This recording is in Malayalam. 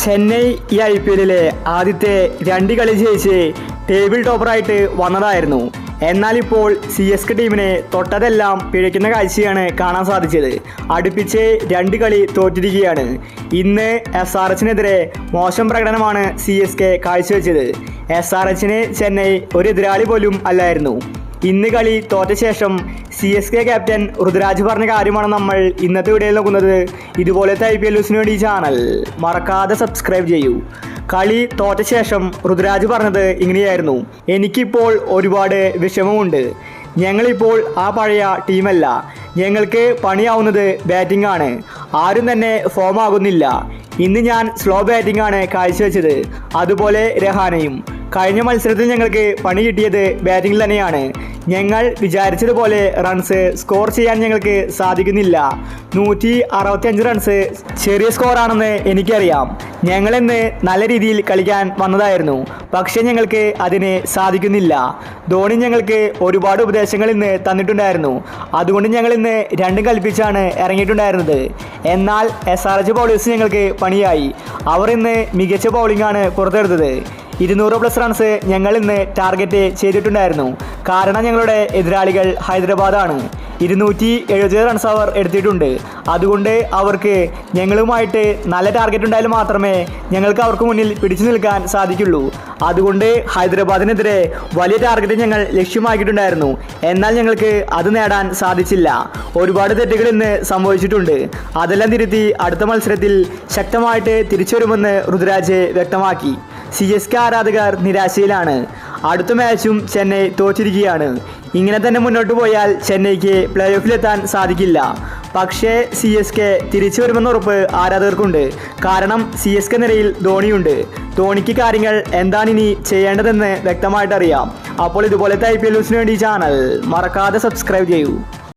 ചെന്നൈ ഈ IPL ആദ്യത്തെ 2 കളി ജയിച്ച് ടേബിൾ ടോപ്പറായിട്ട് വന്നതായിരുന്നു. എന്നാൽ ഇപ്പോൾ CSK ടീമിനെ തൊട്ടതെല്ലാം പിഴയ്ക്കുന്ന കാഴ്ചയാണ് കാണാൻ സാധിച്ചത്. അടുപ്പിച്ച് 2 കളി തോറ്റിരിക്കുകയാണ്. ഇന്ന് SRHനെതിരെ മോശം പ്രകടനമാണ് CSK കാഴ്ചവെച്ചത്. SRHന് ചെന്നൈ ഒരു എതിരാളി പോലും അല്ലായിരുന്നു. ഇന്ന് കളി തോറ്റ ശേഷം CSK ക്യാപ്റ്റൻ ഋതുരാജ് പറഞ്ഞ കാര്യമാണ് നമ്മൾ ഇന്നത്തെ വീഡിയോയിൽ നോക്കുന്നത്. ഇതുപോലത്തെ IPL ന്യൂസിന് വേണ്ടി ചാനൽ മറക്കാതെ സബ്സ്ക്രൈബ് ചെയ്യൂ. കളി തോറ്റ ശേഷം ഋതുരാജ് പറഞ്ഞത് ഇങ്ങനെയായിരുന്നു: എനിക്കിപ്പോൾ ഒരുപാട് വിഷമമുണ്ട്. ഞങ്ങളിപ്പോൾ ആ പഴയ ടീമല്ല. ഞങ്ങൾക്ക് പണിയാവുന്നത് ബാറ്റിംഗ് ആണ്. ആരും തന്നെ ഫോം ആകുന്നില്ല. ഇന്ന് ഞാൻ സ്ലോ ബാറ്റിംഗ് ആണ് കാഴ്ചവെച്ചത്. അതുപോലെ രഹാനയും. കഴിഞ്ഞ മത്സരത്തിൽ ഞങ്ങൾക്ക് പണി കിട്ടിയത് ബാറ്റിംഗിൽ തന്നെയാണ്. ഞങ്ങൾ വിചാരിച്ചതുപോലെ റൺസ് സ്കോർ ചെയ്യാൻ ഞങ്ങൾക്ക് സാധിക്കുന്നില്ല. 165 റൺസ് ചെറിയ സ്കോറാണെന്ന് എനിക്കറിയാം. ഞങ്ങളിന്ന് നല്ല രീതിയിൽ കളിക്കാൻ വന്നതായിരുന്നു, പക്ഷേ ഞങ്ങൾക്ക് അതിന് സാധിക്കുന്നില്ല. ധോണി ഞങ്ങൾക്ക് ഒരുപാട് ഉപദേശങ്ങൾ ഇന്ന് തന്നിട്ടുണ്ടായിരുന്നു. അതുകൊണ്ട് ഞങ്ങൾ ഇന്ന് 2 കൽപ്പിച്ചാണ് ഇറങ്ങിയിട്ടുണ്ടായിരുന്നത്. എന്നാൽ SRH ബൗളേഴ്സ് ഞങ്ങൾക്ക് പണിയായി. അവർ ഇന്ന് മികച്ച ബൗളിംഗാണ് പുറത്തെടുത്തത്. 200+ റൺസ് ഞങ്ങൾ ഇന്ന് ടാർഗറ്റ് ചെയ്തിട്ടുണ്ടായിരുന്നു. കാരണം ഞങ്ങളുടെ എതിരാളികൾ ഹൈദരാബാദാണ്. 270 റൺസ് അവർ എടുത്തിട്ടുണ്ട്. അതുകൊണ്ട് അവർക്ക് ഞങ്ങളുമായിട്ട് നല്ല ടാർഗറ്റ് ഉണ്ടായാലും മാത്രമേ ഞങ്ങൾക്ക് അവർക്ക് മുന്നിൽ പിടിച്ചു നിൽക്കാൻ സാധിക്കുള്ളൂ. അതുകൊണ്ട് ഹൈദരാബാദിനെതിരെ വലിയ ടാർഗറ്റ് ഞങ്ങൾ ലക്ഷ്യമാക്കിയിട്ടുണ്ടായിരുന്നു. എന്നാൽ ഞങ്ങൾക്ക് അത് നേടാൻ സാധിച്ചില്ല. ഒരുപാട് തെറ്റുകൾ ഇന്ന് സംഭവിച്ചിട്ടുണ്ട്. അതെല്ലാം തിരുത്തി അടുത്ത മത്സരത്തിൽ ശക്തമായിട്ട് തിരിച്ചു വരുമെന്ന് ഋതുരാജ് വ്യക്തമാക്കി. CSK ആരാധകർ നിരാശയിലാണ്. അടുത്ത മാച്ചും ചെന്നൈ തോറ്റിരിക്കുകയാണ്. ഇങ്ങനെ തന്നെ മുന്നോട്ട് പോയാൽ ചെന്നൈക്ക് പ്ലേ ഓഫിലെത്താൻ സാധിക്കില്ല. പക്ഷേ CSK തിരിച്ചു വരുമെന്ന ഉറപ്പ് ആരാധകർക്കുണ്ട്. കാരണം CSK നിരയിൽ ധോണിയുണ്ട്. ധോണിക്ക് കാര്യങ്ങൾ എന്താണിനി ചെയ്യേണ്ടതെന്ന് വ്യക്തമായിട്ടറിയാം. അപ്പോൾ ഇതുപോലത്തെ IPL ന്യൂസിന് വേണ്ടി ചാനൽ മറക്കാതെ സബ്സ്ക്രൈബ് ചെയ്യൂ.